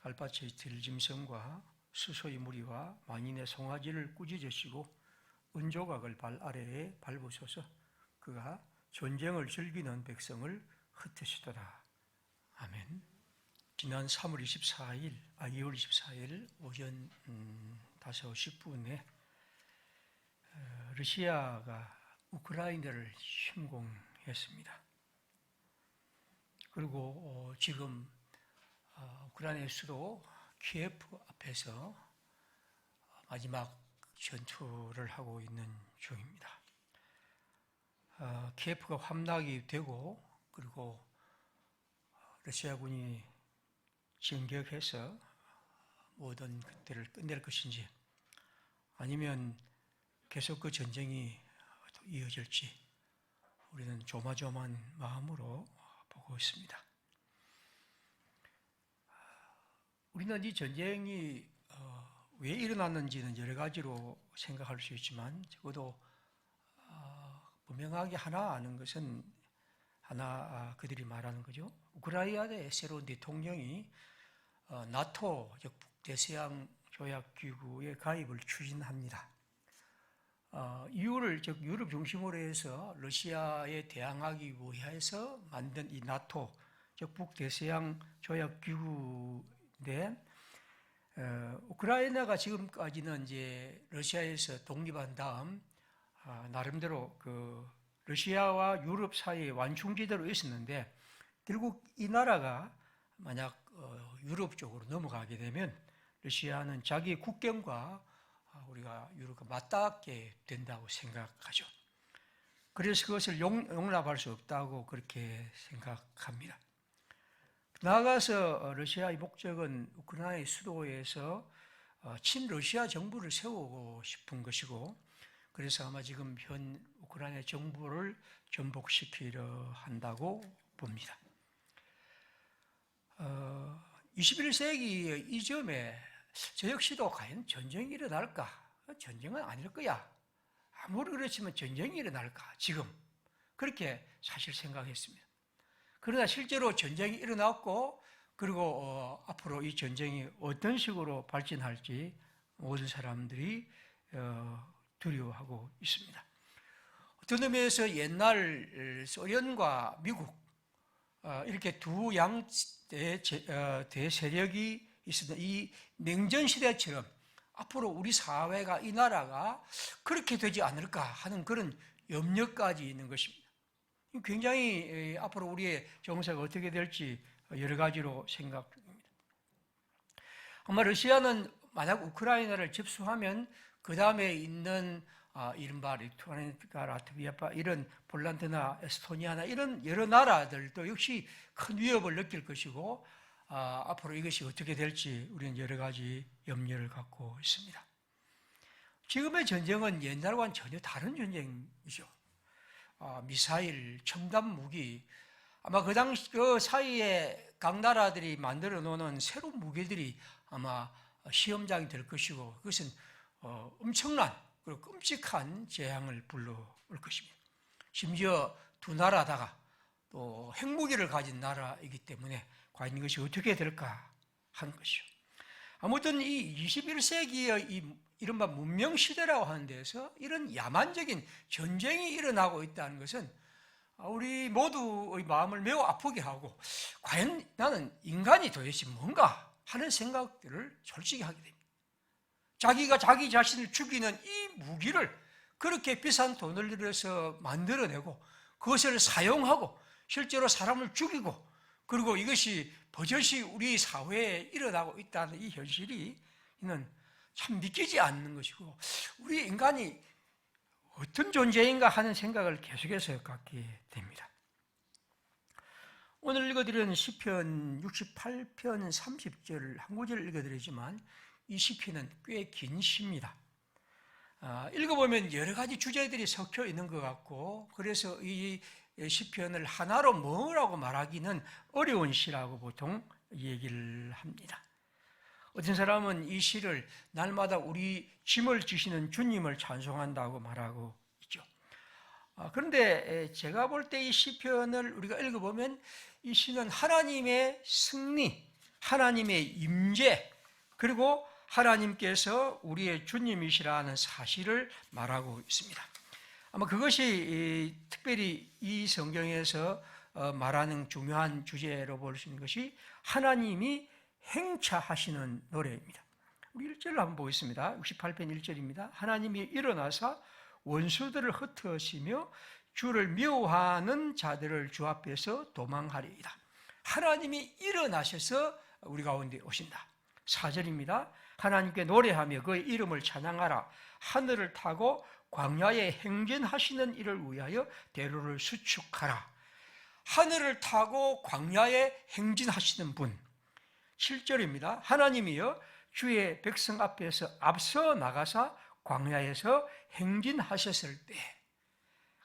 달밭의 들짐승과 수소의 무리와 만인의 송아지를 꾸짖으시고 은조각을 발 아래에 밟으소서. 그가 전쟁을 즐기는 백성을 흩으시도다. 아멘. 지난 2월 24일 오전 5시 10분에 러시아가 우크라이나를 침공했습니다. 그리고 지금 우크라이나 수도 키예프 앞에서 마지막 전투를 하고 있는 중입니다. 키예프가 함락이 되고 그리고 러시아군이 진격해서 모든 것들을 끝낼 것인지 아니면 계속 그 전쟁이 이어질지 우리는 조마조마한 마음으로 보고 있습니다. 우리는 이 전쟁이 왜 일어났는지는 여러 가지로 생각할 수 있지만 적어도 분명하게 하나 아는 것은 그들이 말하는 거죠. 우크라이나의 새로운 대통령이 나토 북대서양 조약기구에 가입을 추진합니다. 이유를 유럽 중심으로 해서 러시아에 대항하기 위해서 만든 이 나토 북대서양 조약기구인데 우크라이나가 지금까지는 이제 러시아에서 독립한 다음 나름대로 그 러시아와 유럽 사이의 완충지대로 있었는데 결국 이 나라가 만약 유럽 쪽으로 넘어가게 되면 러시아는 자기 국경과 우리가 유럽과 맞닿게 된다고 생각하죠. 그래서 그것을 용납할 수 없다고 그렇게 생각합니다. 나아가서 러시아의 목적은 우크라이나의 수도에서 친러시아 정부를 세우고 싶은 것이고 그래서 아마 지금 현 우크라이나 정부를 전복시키려 한다고 봅니다. 21세기 이점에 저 역시도 과연 전쟁이 일어날까? 전쟁은 아닐 거야. 아무리 그렇지만 전쟁이 일어날까? 지금 그렇게 사실 생각했습니다. 그러나 실제로 전쟁이 일어났고 그리고 앞으로 이 전쟁이 어떤 식으로 발전할지 모든 사람들이 두려워하고 있습니다. 어떤 의미에서 옛날 소련과 미국 이렇게 두 양 대세력이 있었던 이 냉전 시대처럼 앞으로 우리 사회가 이 나라가 그렇게 되지 않을까 하는 그런 염려까지 있는 것입니다. 굉장히 앞으로 우리의 정세가 어떻게 될지 여러 가지로 생각 중입니다. 아마 러시아는 만약 우크라이나를 접수하면 그 다음에 있는 이른바 리투아니아, 라트비아, 이런 폴란드나 에스토니아나 이런 여러 나라들도 역시 큰 위협을 느낄 것이고 앞으로 이것이 어떻게 될지 우리는 여러 가지 염려를 갖고 있습니다. 지금의 전쟁은 옛날과는 전혀 다른 전쟁이죠. 미사일, 첨단 무기, 아마 그 사이에 각 나라들이 만들어 놓는 새로운 무기들이 아마 시험장이 될 것이고 그것은 엄청난 그리고 끔찍한 재앙을 불러올 것입니다. 심지어 두 나라다가 또 핵무기를 가진 나라이기 때문에 과연 이것이 어떻게 될까 하는 것이죠. 아무튼 이 21세기의 이 이른바 문명시대라고 하는 데서 이런 야만적인 전쟁이 일어나고 있다는 것은 우리 모두의 마음을 매우 아프게 하고 과연 나는 인간이 도대체 뭔가 하는 생각들을 솔직히 하게 됩니다. 자기가 자기 자신을 죽이는 이 무기를 그렇게 비싼 돈을 들여서 만들어내고 그것을 사용하고 실제로 사람을 죽이고 그리고 이것이 버젓이 우리 사회에 일어나고 있다는 이 현실이 참 믿기지 않는 것이고 우리 인간이 어떤 존재인가 하는 생각을 계속해서 갖게 됩니다. 오늘 읽어드리는 시편 68편 30절 한 구절을 읽어드리지만 이 시편은 꽤 긴 시입니다. 읽어보면 여러 가지 주제들이 섞여 있는 것 같고 그래서 이 시편을 하나로 뭐라고 말하기는 어려운 시라고 보통 얘기를 합니다. 어떤 사람은 이 시를 날마다 우리 짐을 지시는 주님을 찬송한다고 말하고 있죠. 그런데 제가 볼 때 이 시편을 우리가 읽어보면 이 시는 하나님의 승리, 하나님의 임재, 그리고 하나님께서 우리의 주님이시라는 사실을 말하고 있습니다. 아마 그것이 특별히 이 성경에서 말하는 중요한 주제로 볼 수 있는 것이 하나님이 행차하시는 노래입니다. 우리 1절을 한번 보겠습니다. 68편 1절입니다. 하나님이 일어나사 원수들을 흩으시며 주를 미워하는 자들을 주 앞에서 도망하리이다. 하나님이 일어나셔서 우리 가운데 오신다. 4절입니다. 하나님께 노래하며 그의 이름을 찬양하라. 하늘을 타고 광야에 행진하시는 이를 위하여 대로를 수축하라. 하늘을 타고 광야에 행진하시는 분. 7절입니다. 하나님이여 주의 백성 앞에서 앞서 나가사 광야에서 행진하셨을 때.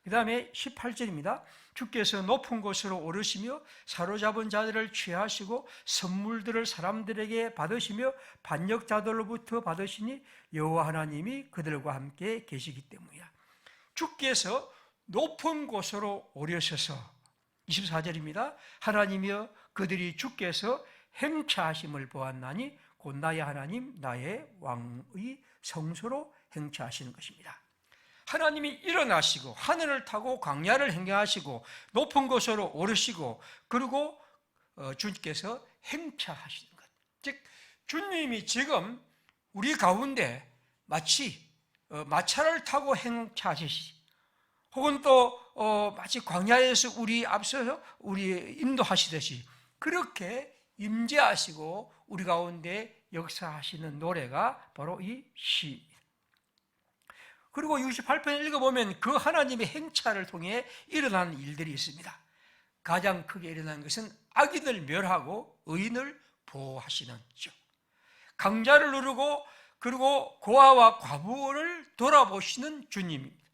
그 다음에 18절입니다. 주께서 높은 곳으로 오르시며 사로잡은 자들을 취하시고 선물들을 사람들에게 받으시며 반역자들로부터 받으시니 여호와 하나님이 그들과 함께 계시기 때문이야. 주께서 높은 곳으로 오르셔서 24절입니다. 하나님이여 그들이 주께서 행차하심을 보았나니 곧 나의 하나님 나의 왕의 성소로 행차하시는 것입니다. 하나님이 일어나시고 하늘을 타고 광야를 행하시고 높은 곳으로 오르시고 그리고 주님께서 행차하시는 것. 즉 주님이 지금 우리 가운데 마치 마차를 타고 행차하시듯이 혹은 또 마치 광야에서 우리 앞서서 우리 인도하시듯이 그렇게 임재하시고 우리 가운데 역사하시는 노래가 바로 이 시. 그리고 68편 읽어보면 그 하나님의 행차를 통해 일어나는 일들이 있습니다. 가장 크게 일어난 것은 악인을 멸하고 의인을 보호하시는 죠. 강자를 누르고 그리고 고아와 과부를 돌아보시는 주님입니다.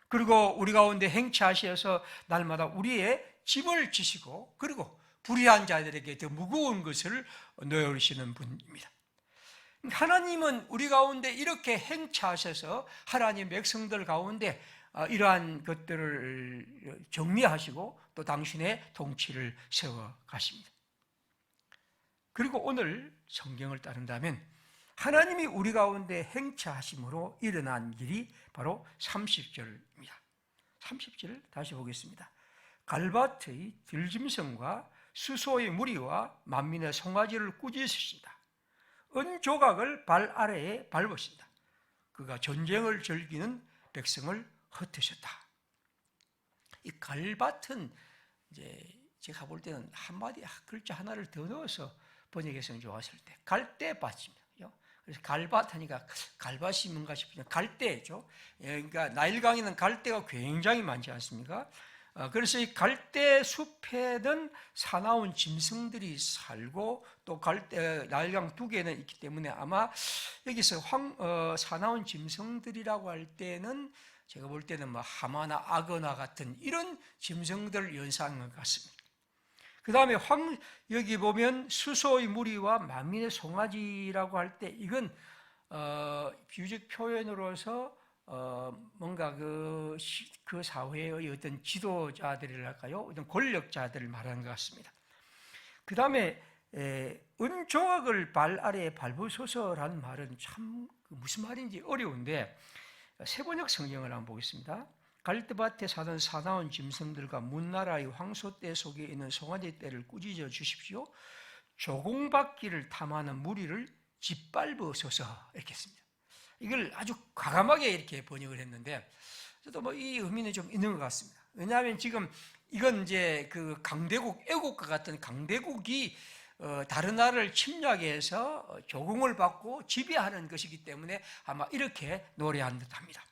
그리고 우리 가운데 행차하셔서 날마다 우리의 짐을 지시고 그리고 불의한 자들에게 더 무거운 것을 놓여주시는 분입니다. 하나님은 우리 가운데 이렇게 행차하셔서 하나님 백성들 가운데 이러한 것들을 정리하시고 또 당신의 통치를 세워 가십니다. 그리고 오늘 성경을 따른다면 하나님이 우리 가운데 행차하심으로 일어난 일이 바로 30절입니다. 30절을 다시 보겠습니다. 갈밭의 들짐승과 수소의 무리와 만민의 송아지를 꾸짖으신다. 은조각을 발 아래에 밟으신다. 그가 전쟁을 즐기는 백성을 흩으셨다. 이 갈밭은 이제 제가 볼 때는 한마디 글자 하나를 더 넣어서 번역해서 좋았을 때 갈대밭입니다. 그래서 갈밭 하니까 갈밭이 뭔가 싶으면 갈대죠. 그러니까 나일강에는 갈대가 굉장히 많지 않습니까? 그래서 이 갈대 숲에는 사나운 짐승들이 살고 또 갈대 나일강 두 개는 있기 때문에 아마 여기서 사나운 짐승들이라고 할 때는 제가 볼 때는 뭐 하마나 악어나 같은 이런 짐승들을 연상한 것 같습니다. 그 다음에 여기 보면 수소의 무리와 만민의 송아지라고 할 때 이건 비유적 표현으로서 뭔가 그 사회의 어떤 지도자들이랄까요? 어떤 권력자들을 말하는 것 같습니다. 그 다음에 은조각을 발 아래에 밟으소서라는 말은 참 무슨 말인지 어려운데 세번역 성경을 한번 보겠습니다. 갈대밭에 사는 사나운 짐승들과 문나라의 황소떼 속에 있는 송아지 떼를 꾸짖어 주십시오. 조공바퀴를 탐하는 무리를 짓밟으소서 이렇게 했습니다. 이걸 아주 과감하게 이렇게 번역을 했는데 저도 뭐 이 의미는 좀 있는 것 같습니다. 왜냐하면 지금 이건 이제 그 강대국 애국과 같은 강대국이 다른 나라를 침략해서 조공을 받고 지배하는 것이기 때문에 아마 이렇게 노래한 듯합니다.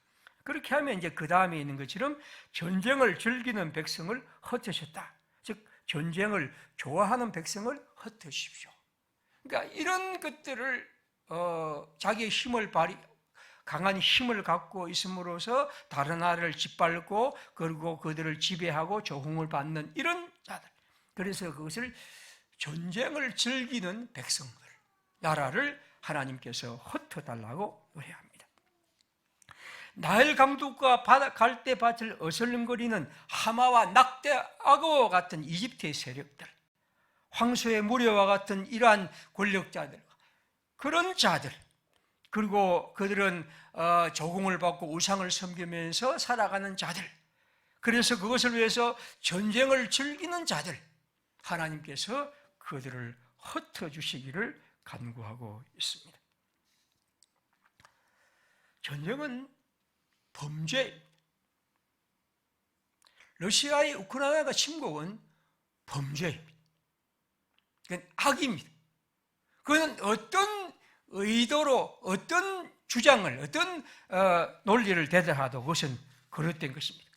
그렇게 하면 이제 그 다음에 있는 것처럼 전쟁을 즐기는 백성을 흩으셨다. 즉 전쟁을 좋아하는 백성을 흩으십시오. 그러니까 이런 것들을 자기의 강한 힘을 갖고 있음으로써 다른 나라를 짓밟고 그리고 그들을 지배하고 조공을 받는 이런 자들. 그래서 그것을 전쟁을 즐기는 백성들, 나라를 하나님께서 흩어달라고 노래합니다. 나일 강둑과 갈대밭을 어슬렁거리는 하마와 낙대 악어와 같은 이집트의 세력들, 황소의 무리와 같은 이러한 권력자들, 그런 자들, 그리고 그들은 조공을 받고 우상을 섬기면서 살아가는 자들, 그래서 그것을 위해서 전쟁을 즐기는 자들, 하나님께서 그들을 흩어주시기를 간구하고 있습니다. 전쟁은 범죄입니다. 러시아의 우크라이나 침공은 범죄입니다. 그건 악입니다. 그건 어떤 의도로 어떤 주장을 어떤 논리를 대더라도 그것은 그릇된 것입니다.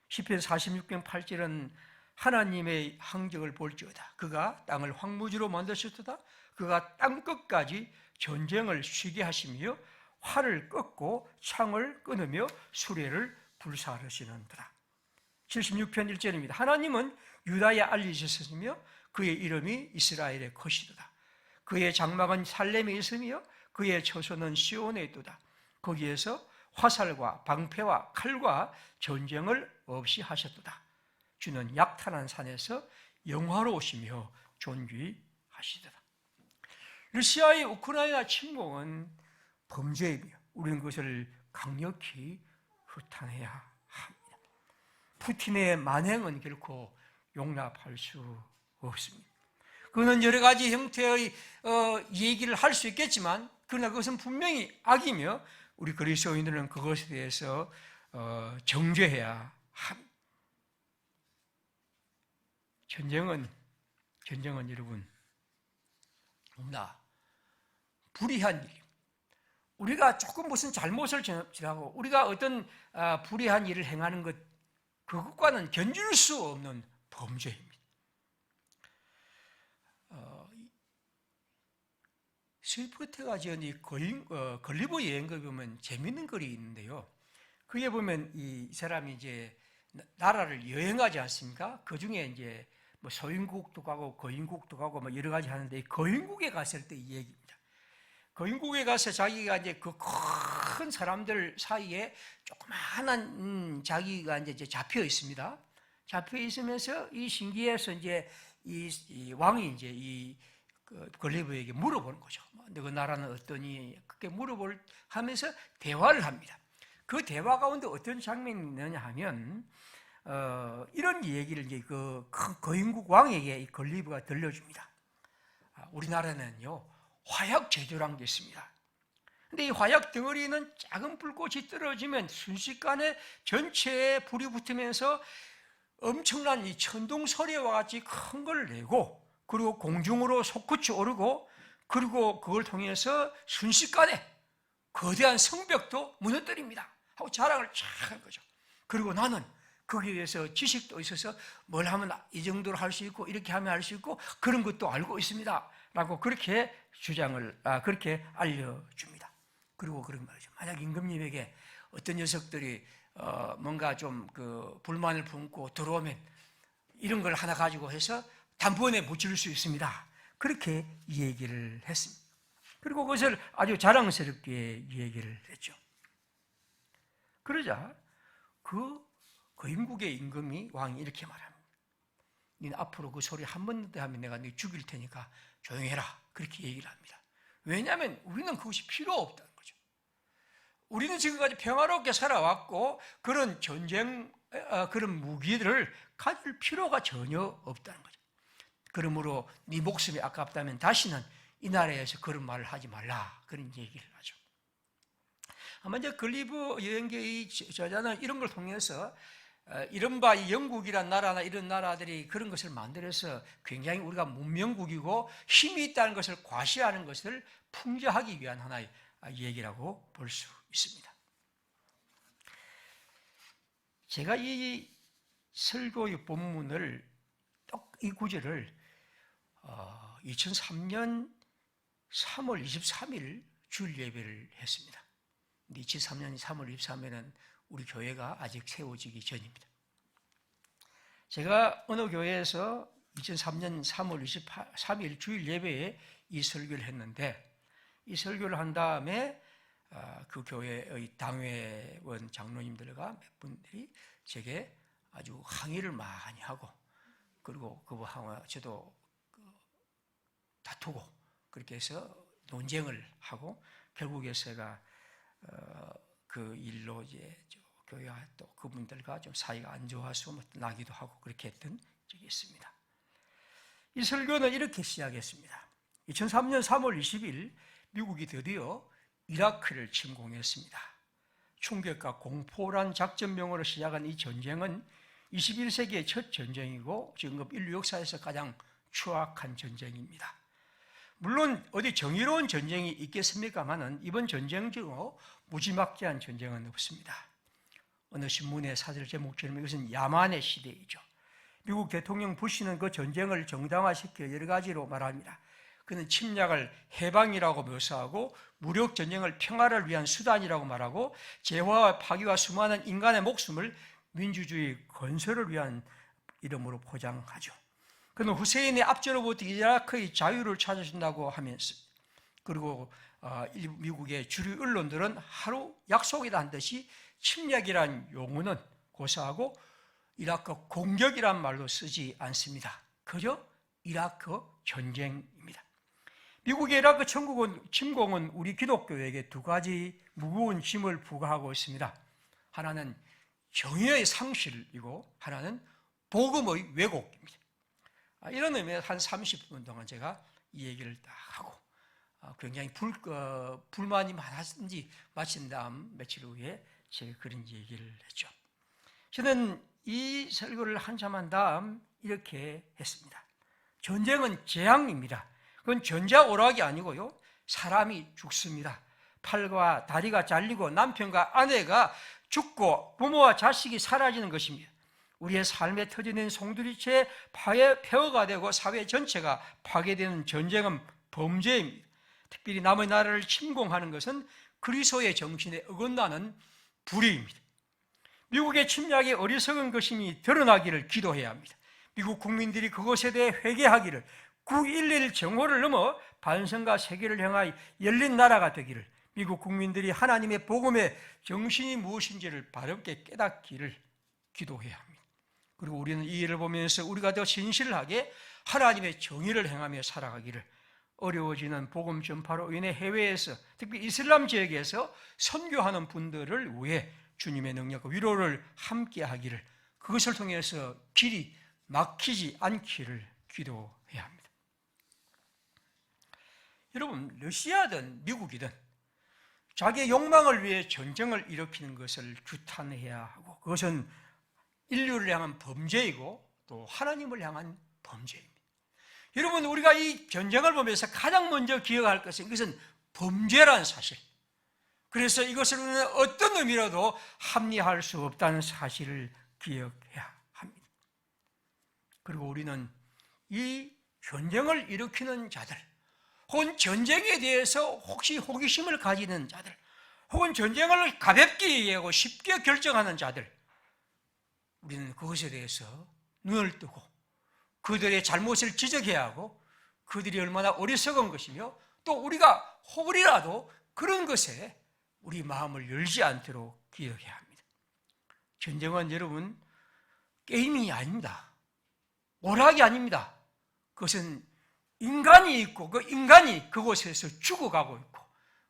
시편 46편 8절은 하나님의 항적을 볼지어다. 그가 땅을 황무지로 만드셨도다. 그가 땅끝까지 전쟁을 쉬게 하시며 활을 꺾고 창을 끊으며 수레를 불사르시는도다. 76편 1절입니다. 하나님은 유다에 알리셨으며 그의 이름이 이스라엘의 것이도다. 그의 장막은 살렘에 있으며 그의 처소는 시온에 있도다. 거기에서 화살과 방패와 칼과 전쟁을 없이 하셨도다. 주는 약탈한 산에서 영화로우시며 존귀하시도다. 러시아의 우크라이나 침공은 범죄이며 우리는 그것을 강력히 규탄해야 합니다. 푸틴의 만행은 결코 용납할 수 없습니다. 그는 여러 가지 형태의 얘기를 할 수 있겠지만 그러나 그것은 분명히 악이며 우리 그리스도인들은 그것에 대해서 정죄해야 합니다. 전쟁은 여러분 너무나 불의한 일입니다. 우리가 조금 무슨 잘못을 저지르고 우리가 어떤 불의한 일을 행하는 것, 그것과는 견줄 수 없는 범죄입니다. 스위프트가 지은 이 걸리버 여행글 보면 재밌는 글이 있는데요. 그에 보면 이 사람이 이제 나라를 여행하지 않습니까? 그 중에 이제 뭐 소인국도 가고 거인국도 가고 뭐 여러 가지 하는데 거인국에 갔을 때 이 얘기입니다. 거인국에 가서 자기가 이제 그 큰 사람들 사이에 조그마한 자기가 이제 잡혀 있습니다. 잡혀 있으면서 이 신기해서 이제 이 왕이 이제 이 걸리버에게 물어보는 거죠. 너 나라는 어떠니? 그렇게 하면서 대화를 합니다. 그 대화 가운데 어떤 장면이 있느냐 하면 이런 얘기를 이제 그 거인국 왕에게 이 걸리버가 들려줍니다. 우리나라는요 화약 제조라는 게 있습니다. 근데 이 화약 덩어리는 작은 불꽃이 떨어지면 순식간에 전체에 불이 붙으면서 엄청난 이 천둥 소리와 같이 큰 걸 내고 그리고 공중으로 솟구치 오르고 그리고 그걸 통해서 순식간에 거대한 성벽도 무너뜨립니다 하고 자랑을 쫙 한 거죠. 그리고 나는 거기에 대해서 지식도 있어서 뭘 하면 이 정도로 할 수 있고 이렇게 하면 할 수 있고 그런 것도 알고 있습니다 라고 그렇게 그렇게 알려줍니다. 그리고 그런 말이죠. 만약 임금님에게 어떤 녀석들이 뭔가 좀 그 불만을 품고 들어오면 이런 걸 하나 가지고 해서 단번에 무찌를 수 있습니다. 그렇게 얘기를 했습니다. 그리고 그것을 아주 자랑스럽게 얘기를 했죠. 그러자 그 임국의 임금이 왕이 이렇게 말합니다. 너는 앞으로 그 소리 한 번 더 하면 내가 너 죽일 테니까 조용히 해라. 그렇게 얘기를 합니다. 왜냐하면 우리는 그것이 필요 없다는 거죠. 우리는 지금까지 평화롭게 살아왔고 그런 전쟁, 그런 무기들을 가질 필요가 전혀 없다는 거죠. 그러므로 네 목숨이 아깝다면 다시는 이 나라에서 그런 말을 하지 말라. 그런 얘기를 하죠. 아마 이제 걸리버 여행기의 저자는 이런 걸 통해서 이른바 이 영국이란 나라나 이런 나라들이 그런 것을 만들어서 굉장히 우리가 문명국이고 힘이 있다는 것을 과시하는 것을 풍자하기 위한 하나의 얘기라고 볼 수 있습니다. 제가 이 설교의 본문을 이 구절을 2003년 3월 23일 주일 예배를 했습니다. 2003년 3월 23일은 우리 교회가 아직 세워지기 전입니다. 제가 어느 교회에서 2003년 3월 23일 주일 예배에 이 설교를 했는데 이 설교를 한 다음에 그 교회의 당회원 장로님들과 몇 분들이 제게 아주 항의를 많이 하고, 그리고 저도 다투고, 그렇게 해서 논쟁을 하고, 결국에 제가 그 일로 이제 교회와 또 그분들과 좀 사이가 안 좋아서 나기도 하고 그렇게 했던 적이 있습니다. 이 설교는 이렇게 시작했습니다. 2003년 3월 20일 미국이 드디어 이라크를 침공했습니다. 충격과 공포란 작전명으로 시작한 이 전쟁은 21세기의 첫 전쟁이고 지금 인류 역사에서 가장 추악한 전쟁입니다. 물론 어디 정의로운 전쟁이 있겠습니까마는 이번 전쟁 중 무지막지한 전쟁은 없습니다. 어느 신문의 사설 제목처럼 이것은 야만의 시대이죠. 미국 대통령 부시는 그 전쟁을 정당화시켜 여러 가지로 말합니다. 그는 침략을 해방이라고 묘사하고 무력 전쟁을 평화를 위한 수단이라고 말하고 재화와 파괴와 수많은 인간의 목숨을 민주주의 건설을 위한 이름으로 포장하죠. 그는 후세인의 압제로부터 이라크의 자유를 찾아준다고 하면서, 그리고 미국의 주류 언론들은 하루 약속이라 한 듯이 침략이란 용어는 고사하고 이라크 공격이란 말도 쓰지 않습니다. 그저 이라크 전쟁입니다. 미국의 이라크 침공은 우리 기독교에게 두 가지 무거운 짐을 부과하고 있습니다. 하나는 정의의 상실이고 하나는 복음의 왜곡입니다. 이런 의미에서 한 30분 동안 제가 이 얘기를 딱 하고 굉장히 불만이 많았는지 마친 다음 며칠 후에 제가 그런 얘기를 했죠. 저는 이 설교를 한참 한 다음 이렇게 했습니다. 전쟁은 재앙입니다. 그건 전자오락이 아니고요, 사람이 죽습니다. 팔과 다리가 잘리고 남편과 아내가 죽고 부모와 자식이 사라지는 것입니다. 우리의 삶에 터지는 송두리째 폐허가 되고 사회 전체가 파괴되는 전쟁은 범죄입니다. 특별히 남의 나라를 침공하는 것은 그리스도의 정신에 어긋나는 불의입니다. 미국의 침략이 어리석은 것임이 드러나기를 기도해야 합니다. 미국 국민들이 그것에 대해 회개하기를, 9.11 정오를 넘어 반성과 세계를 향하여 열린 나라가 되기를, 미국 국민들이 하나님의 복음의 정신이 무엇인지를 바르게 깨닫기를 기도해야 합니다. 그리고 우리는 이 일을 보면서 우리가 더 진실하게 하나님의 정의를 행하며 살아가기를, 어려워지는 복음 전파로 인해 해외에서, 특히 이슬람 지역에서 선교하는 분들을 위해 주님의 능력과 위로를 함께 하기를, 그것을 통해서 길이 막히지 않기를 기도해야 합니다. 여러분, 러시아든 미국이든 자기의 욕망을 위해 전쟁을 일으키는 것을 규탄해야 하고, 그것은 인류를 향한 범죄이고 또 하나님을 향한 범죄입니다. 여러분, 우리가 이 전쟁을 보면서 가장 먼저 기억할 것은 이것은 범죄라는 사실, 그래서 이것을 우리는 어떤 의미로도 합리화할 수 없다는 사실을 기억해야 합니다. 그리고 우리는 이 전쟁을 일으키는 자들, 혹은 전쟁에 대해서 혹시 호기심을 가지는 자들, 혹은 전쟁을 가볍게 여기고 쉽게 결정하는 자들, 우리는 그것에 대해서 눈을 뜨고 그들의 잘못을 지적해야 하고, 그들이 얼마나 어리석은 것이며 또 우리가 혹이라도 그런 것에 우리 마음을 열지 않도록 기억해야 합니다. 전쟁은 여러분 게임이 아닙니다. 오락이 아닙니다. 그것은 인간이 있고 그 인간이 그곳에서 죽어가고 있고,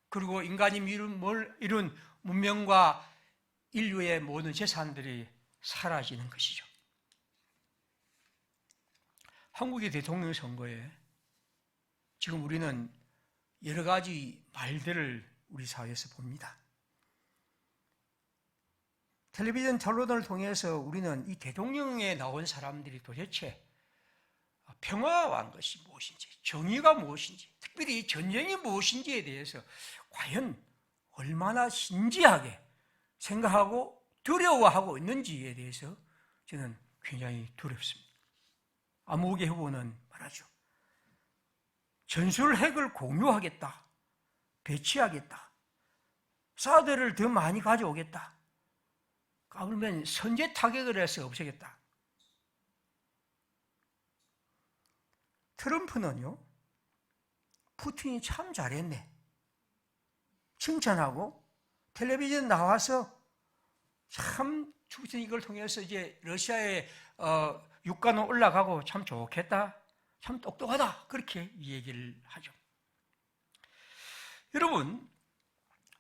그리고 인간이 이룬 문명과 인류의 모든 재산들이 사라지는 것이죠. 한국의 대통령 선거에 지금 우리는 여러 가지 말들을 우리 사회에서 봅니다. 텔레비전討論을 통해서 우리는 이 대통령에 나온 사람들이 도대체 평화한 것이 무엇인지, 정의가 무엇인지, 특별히 전쟁이 무엇인지에 대해서 과연 얼마나 진지하게 생각하고 두려워하고 있는지에 대해서 저는 굉장히 두렵습니다. 아무개 후보는 말하죠. 전술핵을 공유하겠다, 배치하겠다, 사드를 더 많이 가져오겠다, 그러면 선제 타격을 해서 없애겠다. 트럼프는요, 푸틴이 참 잘했네, 칭찬하고 텔레비전 나와서 참 이걸 통해서 이제 러시아의 유가는 올라가고 참 좋겠다, 참 똑똑하다, 그렇게 얘기를 하죠. 여러분,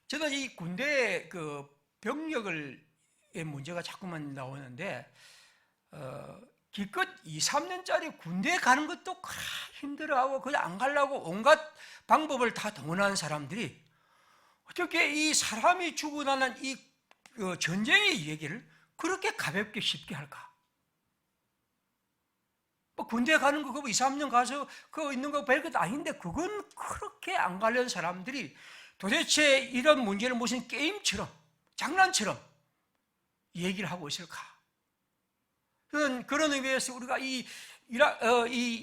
저는 이 군대의 그 병력의 문제가 자꾸만 나오는데 기껏 2, 3년짜리 군대에 가는 것도 힘들어하고 그냥 안 가려고 온갖 방법을 다 동원하는 사람들이 어떻게 이 사람이 죽고 나는 이 전쟁의 얘기를 그렇게 가볍게 쉽게 할까? 뭐 군대 가는 거 그거 2, 3년 가서 그거 있는 거 별것 아닌데 그건 그렇게 안 가려는 사람들이 도대체 이런 문제를 무슨 게임처럼 장난처럼 얘기를 하고 있을까? 그런 의미에서 우리가 이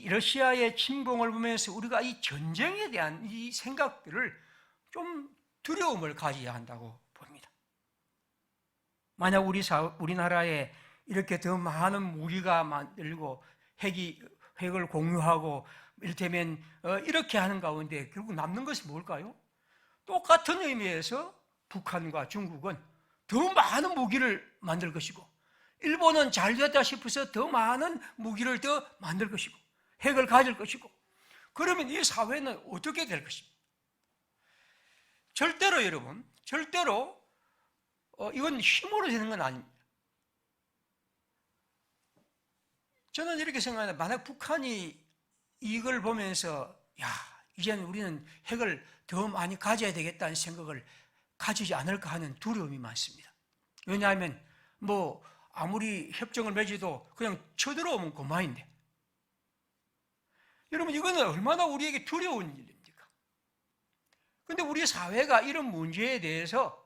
러시아의 침공을 보면서 우리가 이 전쟁에 대한 이 생각들을 좀 두려움을 가져야 한다고 봅니다. 만약 우리나라에 이렇게 더 많은 무기가 만들고 핵을 공유하고 이를테면 이렇게 하는 가운데 결국 남는 것이 뭘까요? 똑같은 의미에서 북한과 중국은 더 많은 무기를 만들 것이고 일본은 잘 됐다 싶어서 더 많은 무기를 더 만들 것이고 핵을 가질 것이고 그러면 이 사회는 어떻게 될 것입니까? 절대로 여러분, 절대로 이건 힘으로 되는 건 아닙니다. 저는 이렇게 생각합니다. 만약 북한이 이걸 보면서 이제는 우리는 핵을 더 많이 가져야 되겠다는 생각을 가지지 않을까 하는 두려움이 많습니다. 왜냐하면 뭐 아무리 협정을 맺어도 그냥 쳐들어오면 그만인데 여러분 이거는 얼마나 우리에게 두려운 일입니까? 그런데 우리 사회가 이런 문제에 대해서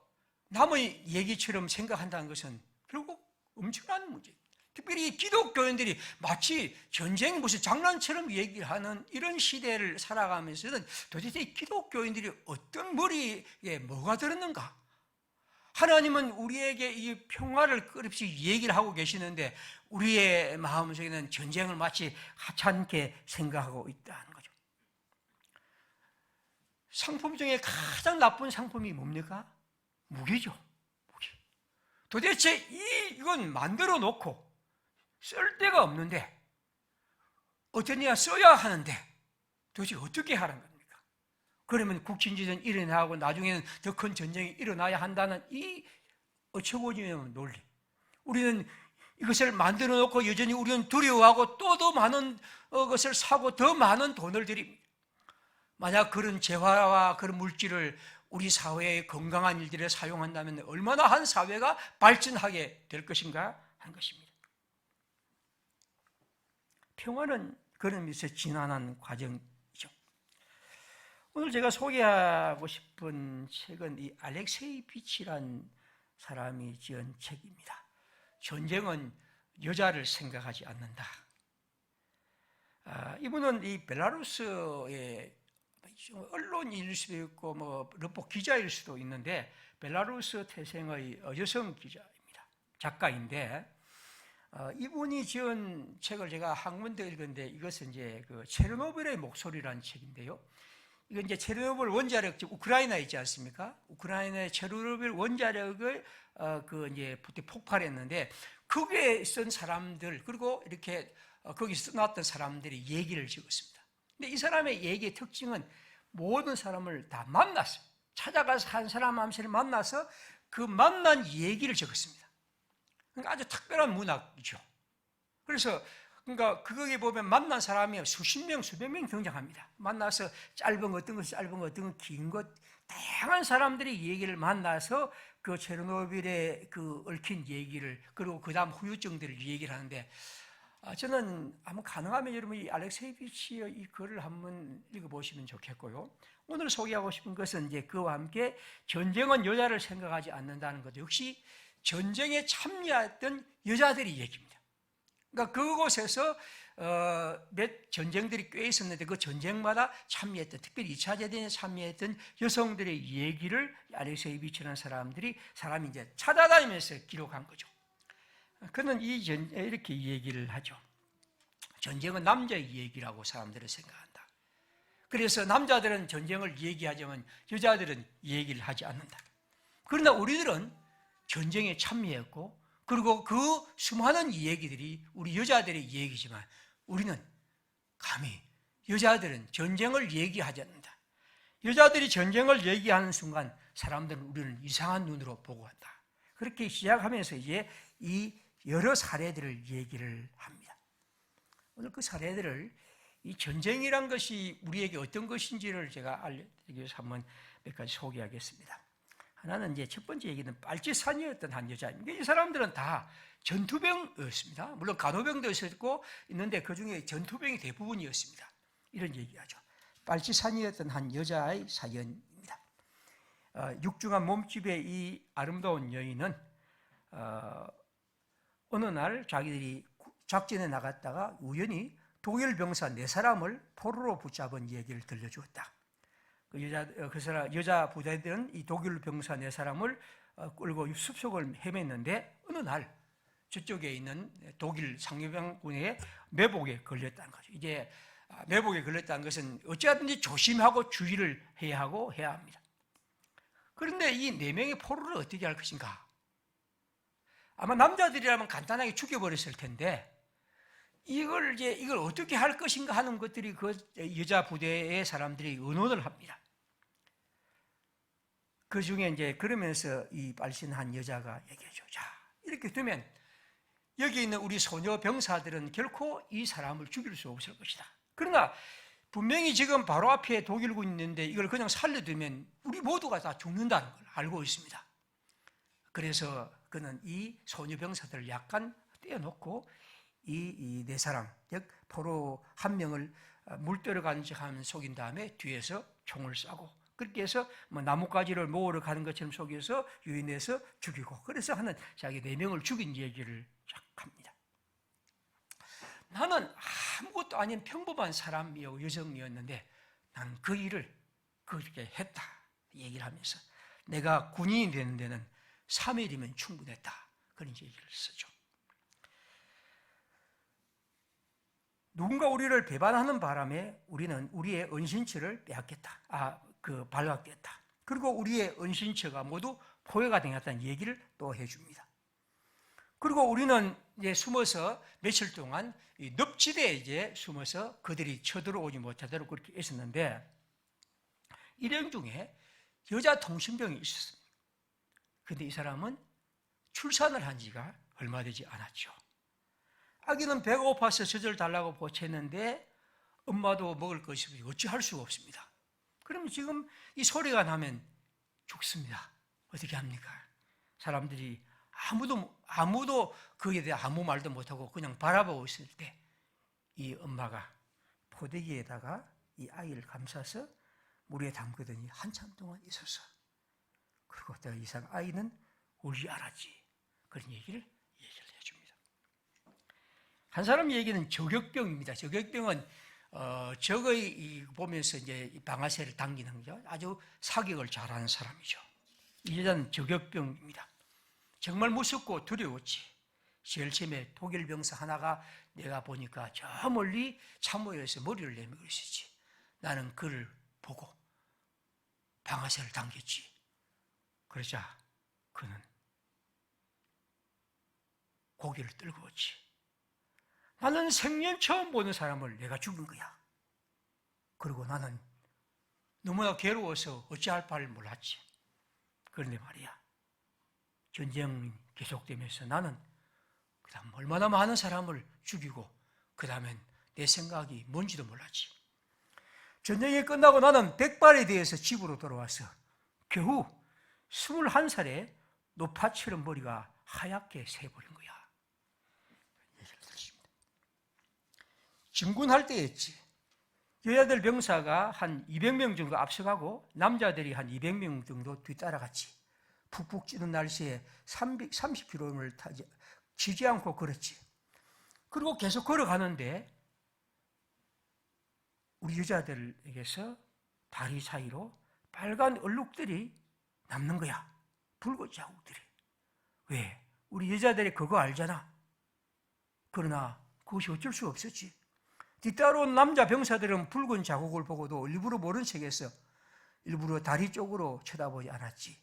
남의 얘기처럼 생각한다는 것은 결국 엄청난 문제입니다. 특별히 기독교인들이 마치 전쟁이 무슨 장난처럼 얘기를 하는 이런 시대를 살아가면서는 도대체 기독교인들이 어떤 머리에 뭐가 들었는가? 하나님은 우리에게 이 평화를 끊임없이 얘기를 하고 계시는데 우리의 마음속에는 전쟁을 마치 하찮게 생각하고 있다는 거죠. 상품 중에 가장 나쁜 상품이 뭡니까? 무기죠. 무기. 도대체 이건 만들어 놓고 쓸 데가 없는데 어쩌냐 써야 하는데 도대체 어떻게 하는 겁니까? 그러면 국진지전 일어나고 나중에는 더 큰 전쟁이 일어나야 한다는 이 어처구니없는 논리. 우리는 이것을 만들어 놓고 여전히 우리는 두려워하고 또 더 많은 것을 사고 더 많은 돈을 들입니다. 만약 그런 재화와 그런 물질을 우리 사회의 건강한 일들에 사용한다면 얼마나 한 사회가 발전하게 될 것인가 하는 것입니다. 평화는 그런 의미에서 지난한 과정이죠. 오늘 제가 소개하고 싶은 책은 이 알렉세이비치라는 사람이 지은 책입니다. 전쟁은 여자를 생각하지 않는다. 이분은 이 벨라루스의 언론인일 수도 있고 뭐 러포 기자일 수도 있는데 벨라루스 태생의 여성 기자입니다. 작가인데 이분이 지은 책을 제가 한문도 읽었는데 이것은 이제 그 체르노빌의 목소리라는 책인데요. 이건 이제 체르노빌 원자력, 우크라이나에 있지 않습니까? 우크라이나의 체르노빌 원자력을 그 이제 폭발했는데 거기에 쓴 사람들 그리고 이렇게 거기 써놨던 사람들이 얘기를 적었습니다. 근데 이 사람의 얘기의 특징은 모든 사람을 다 만났어요. 찾아가서 한 사람 한 사람 만나서 그 만난 얘기를 적었습니다. 그러니까 아주 특별한 문학이죠. 그래서 그러니까 거기 보면 만난 사람이 수십 명, 수백 명 등장합니다. 만나서 짧은 것, 어떤 것, 짧은 것, 어떤 것, 긴 것, 다양한 사람들이 얘기를 만나서 그 체르노빌에 그 얽힌 얘기를 그리고 그 다음 후유증들을 얘기를 하는데 저는 한번 가능하면 여러분 이 알렉세이비치의 이 글을 한번 읽어보시면 좋겠고요. 오늘 소개하고 싶은 것은 이제 그와 함께 전쟁은 여자를 생각하지 않는다는 것 역시 전쟁에 참여했던 여자들이 얘기입니다. 그러니까 그곳에서 몇 전쟁들이 꽤 있었는데 그 전쟁마다 참여했던 특별히 2차 대전에 참여했던 여성들의 얘기를 알렉세이비치라는 사람이 이제 찾아다니면서 기록한 거죠. 그는 이렇게 얘기를 하죠. 전쟁은 남자의 얘기라고 사람들은 생각한다. 그래서 남자들은 전쟁을 얘기하지만 여자들은 얘기를 하지 않는다. 그러나 우리들은 전쟁에 참여했고, 그리고 그 수많은 얘기들이 우리 여자들의 얘기지만 우리는 감히 여자들은 전쟁을 얘기하지 않는다. 여자들이 전쟁을 얘기하는 순간 사람들은 우리는 이상한 눈으로 보고 한다. 그렇게 시작하면서 이제 이 여러 사례들을 얘기를 합니다. 오늘 그 사례들을 이 전쟁이란 것이 우리에게 어떤 것인지를 제가 알려드리기 위해서 한번 몇 가지 소개하겠습니다. 하나는 이제 첫 번째 얘기는 빨치산이었던 한 여자입니다. 이 사람들은 다 전투병이었습니다. 물론 간호병도 있었고 있는데 그 중에 전투병이 대부분이었습니다. 이런 얘기하죠. 빨치산이었던 한 여자의 사연입니다. 육중한 몸집의 이 아름다운 여인은 어느 날 자기들이 작전에 나갔다가 우연히 독일 병사 4사람을 포로로 붙잡은 얘기를 들려주었다. 여자 부대들은 이 독일 병사 4사람을 끌고 숲속을 헤맸는데 어느 날 저쪽에 있는 독일 상륙병군의 매복에 걸렸다는 거죠. 이제 매복에 걸렸다는 것은 어찌하든지 조심하고 주의를 해야 합니다. 그런데 이 4명의 포로를 어떻게 할 것인가? 아마 남자들이라면 간단하게 죽여버렸을 텐데 이걸 어떻게 할 것인가 하는 것들이 그 여자 부대의 사람들이 의논을 합니다. 그 중에 이제 그러면서 이 발신한 여자가 얘기하죠. 자, 이렇게 되면 여기 있는 우리 소녀 병사들은 결코 이 사람을 죽일 수 없을 것이다. 그러나 분명히 지금 바로 앞에 독일군이 있는데 이걸 그냥 살려두면 우리 모두가 다 죽는다는 걸 알고 있습니다. 그래서 그는 이 소녀 병사들을 약간 떼어놓고 이 4사람, 즉 포로 1명을 물들어간 척하면 속인 다음에 뒤에서 총을 쏴고 그렇게 해서 나뭇가지를 모으러 가는 것처럼 속여서 유인해서 죽이고 그래서 하는 자기 4명을 죽인 얘기를 쫙 합니다. 나는 아무것도 아닌 평범한 사람이고 여성이었는데 나는 그 일을 그렇게 했다 얘기를 하면서 내가 군인이 되는 데는 3일이면 충분했다 그런 얘기를 쓰죠. 누군가 우리를 배반하는 바람에 우리는 우리의 은신처를 발각됐다. 그리고 우리의 은신처가 모두 포획가 되었다는 얘기를 또 해줍니다. 그리고 우리는 이제 숨어서 며칠 동안 이 늪지대에 이제 숨어서 그들이 쳐들어오지 못하도록 그렇게 있었는데 일행 중에 여자 통신병이 있었습니다. 그런데 이 사람은 출산을 한 지가 얼마 되지 않았죠. 아기는 배가 고파서 젖을 달라고 보채는데 엄마도 먹을 것이 없이 어찌할 수가 없습니다. 그러면 지금 이 소리가 나면 죽습니다. 어떻게 합니까? 사람들이 아무도 그에 대해 아무 말도 못하고 그냥 바라보고 있을 때 이 엄마가 포대기에다가 이 아이를 감싸서 물에 담그더니 한참 동안 있었어. 그리고 이 아이는 울지 않았지. 그런 얘기를 해줍니다. 한 사람 얘기는 저격병입니다. 저격병은 적의 보면서 이제 방아쇠를 당기는 거죠. 아주 사격을 잘하는 사람이죠. 이 여자는 저격병입니다. 정말 무섭고 두려웠지. 제일 처음에 독일 병사 하나가 내가 보니까 저 멀리 참모여서 머리를 내밀고 있었지. 나는 그를 보고 방아쇠를 당겼지. 그러자 그는 고개를 떨구었지. 나는 생전 처음 보는 사람을 내가 죽인 거야. 그리고 나는 너무나 괴로워서 어찌할 바를 몰랐지. 그런데 말이야, 전쟁이 계속되면서 나는 그 다음 얼마나 많은 사람을 죽이고 그 다음엔 내 생각이 뭔지도 몰랐지. 전쟁이 끝나고 나는 백발에 대해서 집으로 돌아와서 겨우 21살에 노파처럼 머리가 하얗게 새버린 거야. 진군할 때였지. 여자들 병사가 한 200명 정도 앞서가고 남자들이 한 200명 정도 뒤따라갔지. 푹푹 찌는 날씨에 30km를 타지 지지 않고 걸었지. 그리고 계속 걸어가는데 우리 여자들에게서 다리 사이로 빨간 얼룩들이 남는 거야. 붉은 자국들이. 왜? 우리 여자들이 그거 알잖아. 그러나 그것이 어쩔 수 없었지. 뒤따라온 남자 병사들은 붉은 자국을 보고도 일부러 모른 척해서 일부러 다리 쪽으로 쳐다보지 않았지.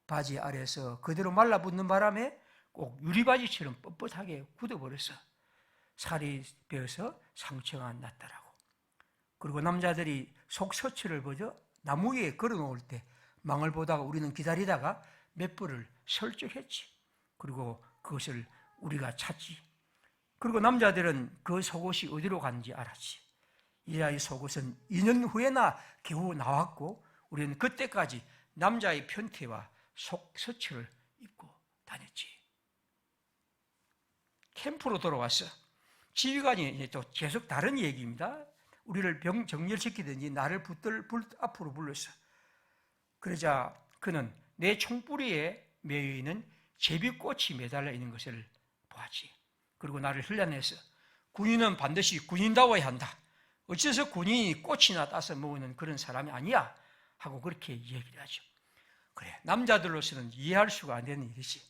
바지 아래에서 그대로 말라붙는 바람에 꼭 유리바지처럼 뻣뻣하게 굳어버렸어. 살이 베어서 상처가 났더라고. 그리고 남자들이 속서치를 보죠. 나무 위에 걸어놓을 때 망을 보다가 우리는 기다리다가 몇 벌을 설적했지. 그리고 그것을 우리가 찾지. 그리고 남자들은 그 속옷이 어디로 간지 알았지. 이 속옷은 2년 후에나 겨우 나왔고 우리는 그때까지 남자의 편태와 속서치를 입고 다녔지. 캠프로 돌아왔어. 지휘관이 또 계속 다른 얘기입니다. 우리를 병 정렬시키든지 나를 앞으로 불렀어. 그러자 그는 내 총뿌리에 매여있는 제비꽃이 매달려 있는 것을 보았지. 그리고 나를 흘려내서 군인은 반드시 군인다워야 한다. 어째서 군인이 꽃이나 따서 먹는 그런 사람이 아니야 하고 그렇게 얘기를 하죠. 그래, 남자들로서는 이해할 수가 안 되는 일이지.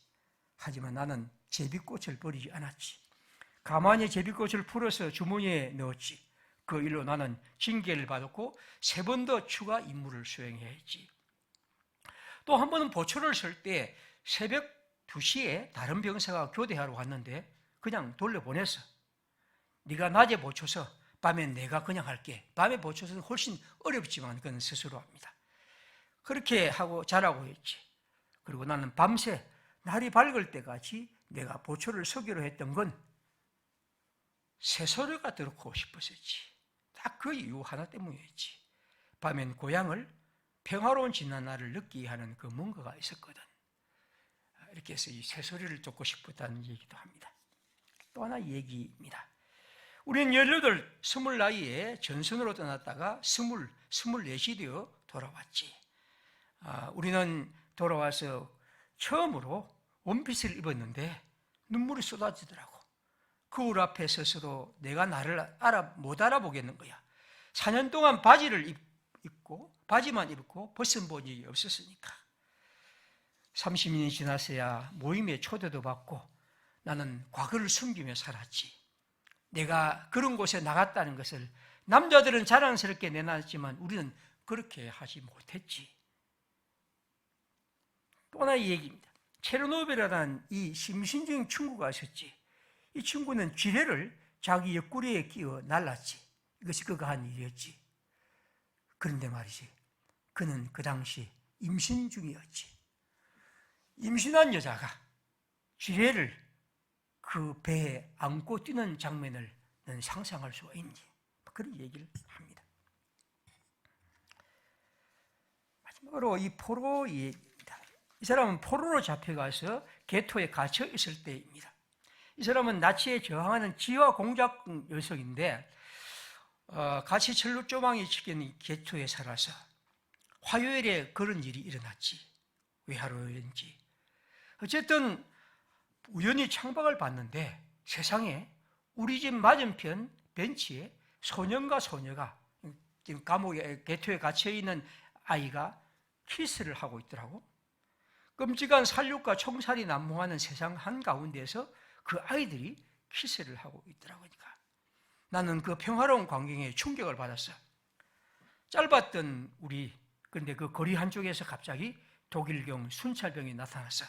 하지만 나는 제비꽃을 버리지 않았지. 가만히 제비꽃을 풀어서 주머니에 넣었지. 그 일로 나는 징계를 받았고 3번 더 추가 임무를 수행해야 했지. 또 한 번은 보초를 설 때 새벽 2시에 다른 병사가 교대하러 왔는데 그냥 돌려보냈어. 네가 낮에 보초서 밤에 내가 그냥 할게. 밤에 보초서는 훨씬 어렵지만 그건 스스로 합니다. 그렇게 하고 자라고 했지. 그리고 나는 밤새 날이 밝을 때까지 내가 보초를 서기로 했던 건 새소리가 듣고 싶었었지. 딱 그 이유 하나 때문이었지. 밤엔 고향을 평화로운 지난 날을 느끼게 하는 그 뭔가가 있었거든. 이렇게 해서 이 새소리를 듣고 싶었다는 얘기도 합니다. 또 하나 얘기입니다. 우리는 18, 20 나이에 전선으로 떠났다가 20, 24시 되어 돌아왔지. 우리는 돌아와서 처음으로 원피스를 입었는데 눈물이 쏟아지더라고. 거울 앞에 서서도 내가 나를 못 알아보겠는 거야. 4년 동안 바지만 입고 벗은 본 적이 없었으니까. 30년이 지났어야 모임에 초대도 받고 나는 과거를 숨기며 살았지. 내가 그런 곳에 나갔다는 것을 남자들은 자랑스럽게 내놨지만 우리는 그렇게 하지 못했지. 또 하나의 얘기입니다. 체르노빌이라는 이 심신적인 친구가 있었지. 이 친구는 쥐레를 자기 옆구리에 끼워 날랐지. 이것이 그가 한 일이었지. 그런데 말이지, 그는 그 당시 임신 중이었지. 임신한 여자가 쥐레를 그 배에 안고 뛰는 장면을 너는 상상할 수가 있니? 그런 얘기를 합니다. 마지막으로 이 포로 얘기입니다. 이 사람은 포로로 잡혀가서 게토에 갇혀 있을 때입니다. 이 사람은 나치에 저항하는 지화 공작 여성인데 같이 철로조망이 치킨 게토에 살아서 화요일에 그런 일이 일어났지. 왜 하루였는지. 어쨌든 우연히 창밖을 봤는데 세상에 우리 집 맞은편 벤치에 소년과 소녀가 지금 감옥에 게토에 갇혀있는 아이가 키스를 하고 있더라고. 끔찍한 살육과 총살이 난무하는 세상 한가운데서 그 아이들이 키스를 하고 있더라고요. 나는 그 평화로운 광경에 충격을 받았어. 짧았던 그런데 그 거리 한쪽에서 갑자기 독일경 순찰병이 나타났어.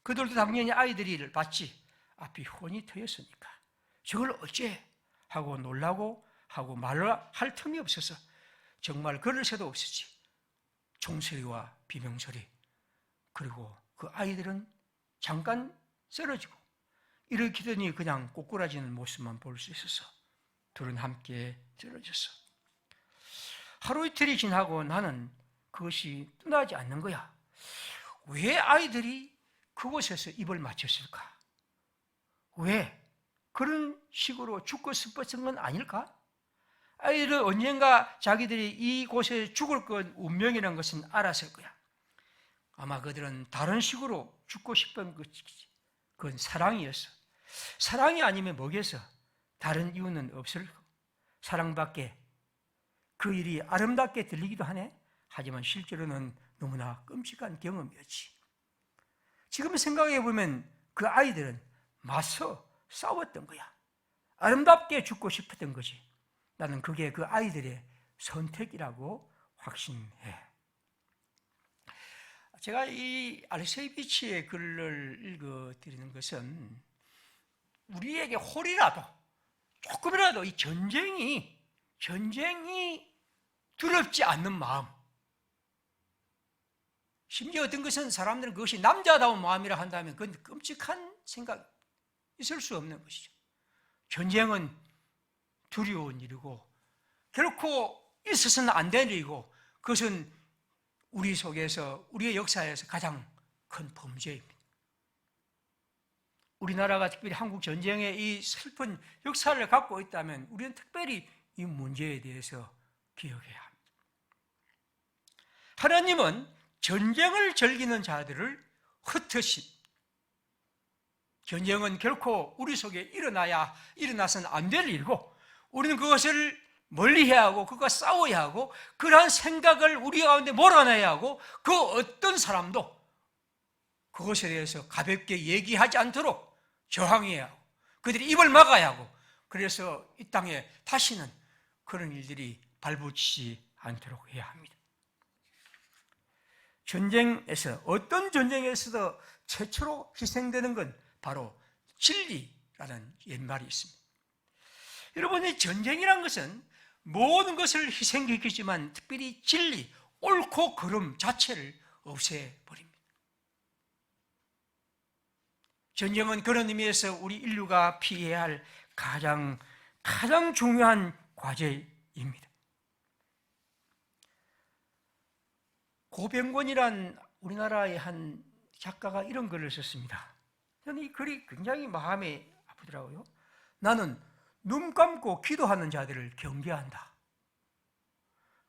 그들도 당연히 아이들을 봤지. 앞이 훤히 트였으니까. 저걸 어째? 하고 놀라고 하고 말을 할 틈이 없어서 정말 그럴 새도 없었지. 총소리와 비명소리. 그리고 그 아이들은 잠깐 쓰러지고 일으키더니 그냥 꼬꾸라지는 모습만 볼 수 있었어. 둘은 함께 쓰러졌어. 하루 이틀이 지나고 나는 그것이 떠나지 않는 거야. 왜 아이들이 그곳에서 입을 맞췄을까? 왜? 그런 식으로 죽고 싶었던 건 아닐까? 아이들은 언젠가 자기들이 이곳에 죽을 건 운명이라는 것은 알았을 거야. 아마 그들은 다른 식으로 죽고 싶은 것이지. 그건 사랑이었어. 사랑이 아니면 뭐겠어? 다른 이유는 없을 거고. 사랑밖에 그 일이 아름답게 들리기도 하네. 하지만 실제로는 너무나 끔찍한 경험이었지. 지금 생각해 보면 그 아이들은 맞서 싸웠던 거야. 아름답게 죽고 싶었던 거지. 나는 그게 그 아이들의 선택이라고 확신해. 제가 이 알세비치의 글을 읽어드리는 것은 우리에게 홀이라도 조금이라도 이 전쟁이 두렵지 않는 마음, 심지어 어떤 것은 사람들은 그것이 남자다운 마음이라 한다면 그건 끔찍한 생각 있을 수 없는 것이죠. 전쟁은 두려운 일이고 결코 있어서는 안 될 일이고 그것은 우리 속에서, 우리의 역사에서 가장 큰 범죄입니다. 우리나라가 특별히 한국 전쟁의 이 슬픈 역사를 갖고 있다면 우리는 특별히 이 문제에 대해서 기억해야 합니다. 하나님은 전쟁을 즐기는 자들을 흩으신, 전쟁은 결코 우리 속에 일어나서는 안 될 일이고 우리는 그것을 멀리해야 하고 그것과 싸워야 하고 그러한 생각을 우리 가운데 몰아내야 하고 그 어떤 사람도 그것에 대해서 가볍게 얘기하지 않도록 저항해야 하고 그들이 입을 막아야 하고, 그래서 이 땅에 다시는 그런 일들이 발붙이지 않도록 해야 합니다. 전쟁에서, 어떤 전쟁에서도 최초로 희생되는 건 바로 진리라는 옛말이 있습니다. 여러분, 이 전쟁이란 것은 모든 것을 희생시키지만 특별히 진리, 옳고 그름 자체를 없애버립니다. 전쟁은 그런 의미에서 우리 인류가 피해야 할 가장 중요한 과제입니다. 고병권이란 우리나라의 한 작가가 이런 글을 썼습니다. 저는 이 글이 굉장히 마음에 아프더라고요. 나는 눈 감고 기도하는 자들을 경계한다.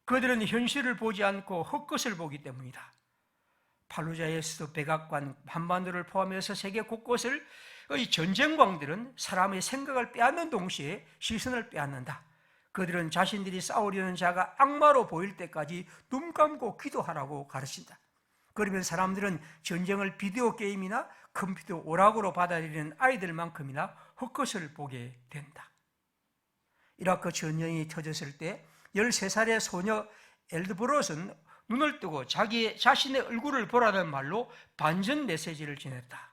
그들은 현실을 보지 않고 헛것을 보기 때문이다. 팔루자에서도 백악관, 한반도를 포함해서 세계 곳곳을 이 전쟁광들은 사람의 생각을 빼앗는 동시에 시선을 빼앗는다. 그들은 자신들이 싸우려는 자가 악마로 보일 때까지 눈 감고 기도하라고 가르친다. 그러면 사람들은 전쟁을 비디오 게임이나 컴퓨터 오락으로 받아들이는 아이들만큼이나 헛것을 보게 된다. 이라크 전쟁이 터졌을 때 13살의 소녀 엘드브롯은 눈을 뜨고 자신의 얼굴을 보라는 말로 반전 메시지를 전했다.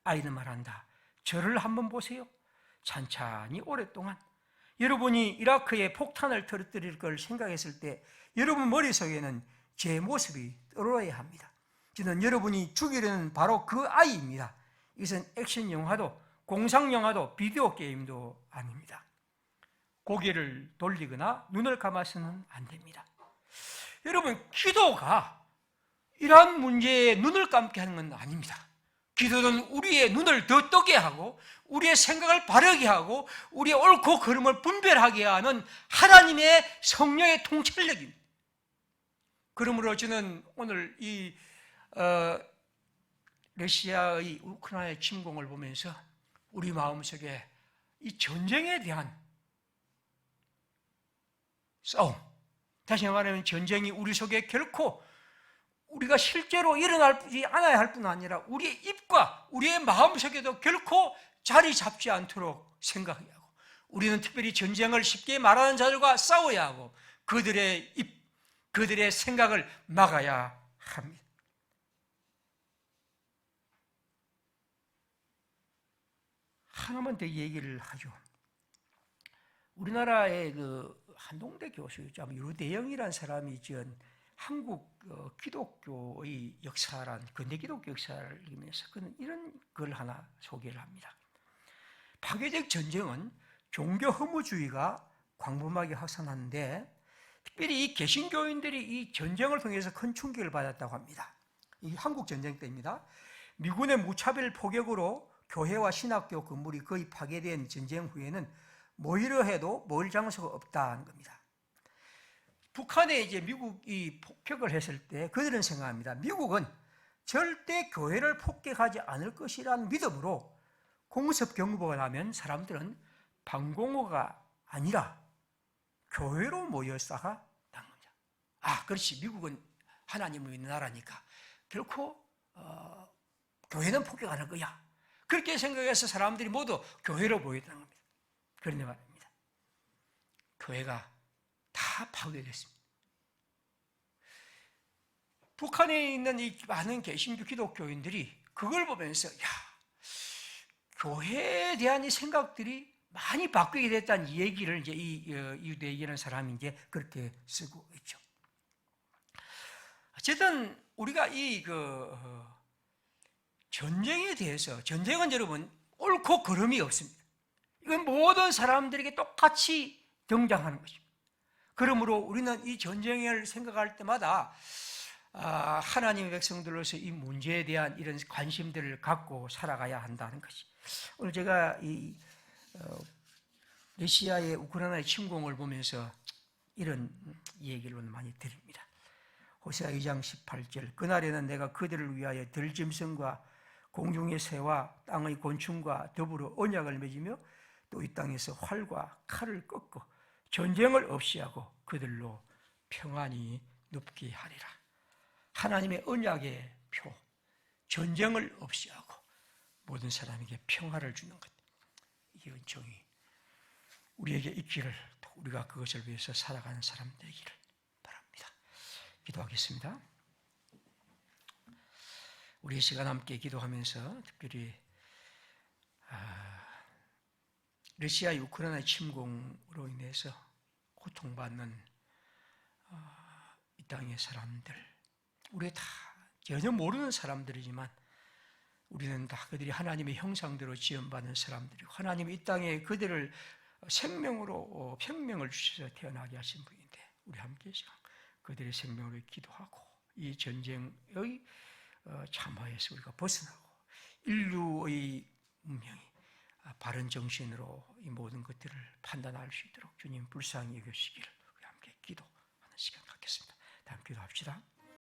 아이는 말한다. 저를 한번 보세요. 찬찬히 오랫동안. 여러분이 이라크에 폭탄을 터뜨릴 걸 생각했을 때 여러분 머릿속에는 제 모습이 떠올라야 합니다. 저는 여러분이 죽이려는 바로 그 아이입니다. 이것은 액션 영화도 공상 영화도 비디오 게임도 아닙니다. 고개를 돌리거나 눈을 감아서는 안 됩니다. 여러분, 기도가 이러한 문제에 눈을 감게 하는 건 아닙니다. 기도는 우리의 눈을 더 뜨게 하고 우리의 생각을 바르게 하고 우리의 옳고 그름을 분별하게 하는 하나님의 성령의 통찰력입니다. 그러므로 저는 오늘 이 러시아의 우크라이나 침공을 보면서 우리 마음속에 이 전쟁에 대한 싸움, 다시 말하면 전쟁이 우리 속에 결코 우리가 실제로 일어나지 않아야 할 뿐 아니라 우리의 입과 우리의 마음속에도 결코 자리 잡지 않도록 생각해야 하고, 우리는 특별히 전쟁을 쉽게 말하는 자들과 싸워야 하고 그들의 입, 그들의 생각을 막아야 합니다. 하나만 더 얘기를 하죠. 우리나라의 그 한동대 교수였죠. 유대영이라는 사람이 지은 한국 기독교의 역사란, 근대 기독교 역사를 읽으면서 그는 이런 글 하나 소개를 합니다. 파괴적 전쟁은 종교 허무주의가 광범하게 확산하는데 특별히 이 개신교인들이 이 전쟁을 통해서 큰 충격을 받았다고 합니다. 이 한국 전쟁 때입니다. 미군의 무차별 포격으로 교회와 신학교 건물이 거의 파괴된 전쟁 후에는 모이려 해도 모일 장소가 없다는 겁니다. 북한에 이제 미국이 폭격을 했을 때 그들은 생각합니다. 미국은 절대 교회를 폭격하지 않을 것이라는 믿음으로 공습 경보가 나면 사람들은 방공호가 아니라 교회로 모여 싸가 당합니다. 아, 그렇지. 미국은 하나님을 믿는 나라니까 결코 교회는 폭격 안 할 거야. 그렇게 생각해서 사람들이 모두 교회로 모였다는 겁니다. 그런데 말입니다. 교회가 다 파괴됐습니다. 북한에 있는 이 많은 개신교 기독교인들이 그걸 보면서 교회에 대한 이 생각들이 많이 바뀌게 됐다는 얘기를 이제 이 유대인이라는 사람이 이제 그렇게 쓰고 있죠. 어쨌든 우리가 전쟁에 대해서, 전쟁은 여러분 옳고 그름이 없습니다. 이건 모든 사람들에게 똑같이 등장하는 것입니다. 그러므로 우리는 이 전쟁을 생각할 때마다 하나님의 백성들로서 이 문제에 대한 이런 관심들을 갖고 살아가야 한다는 것이. 오늘 제가 러시아의 우크라이나의 침공을 보면서 이런 얘기를 많이 드립니다. 호세아 2장 18절, 그날에는 내가 그들을 위하여 들짐승과 공중의 새와 땅의 곤충과 더불어 언약을 맺으며 또 이 땅에서 활과 칼을 꺾고 전쟁을 없이 하고 그들로 평안히 눕게 하리라. 하나님의 언약의 표, 전쟁을 없이 하고 모든 사람에게 평화를 주는 것, 이 은총이 우리에게 있기를, 우리가 그것을 위해서 살아가는 사람 되기를 바랍니다. 기도하겠습니다. 우리 시간 함께 기도하면서 특별히 러시아의 우크라이나 침공으로 인해서 고통받는 이 땅의 사람들, 우리 다 전혀 모르는 사람들이지만 우리는 다 그들이 하나님의 형상대로 지음받은 사람들이고 하나님이 이 땅에 그들을 생명으로 생명을 주셔서 태어나게 하신 분인데 우리 함께 그들의 생명으로 기도하고 이 전쟁의 참화에서 우리가 벗어나고 인류의 문명이 바른 정신으로 이 모든 것들을 판단할 수 있도록 주님 불쌍히 여기시기를 우리 함께 기도하는 시간 갖겠습니다. 다음 기도합시다.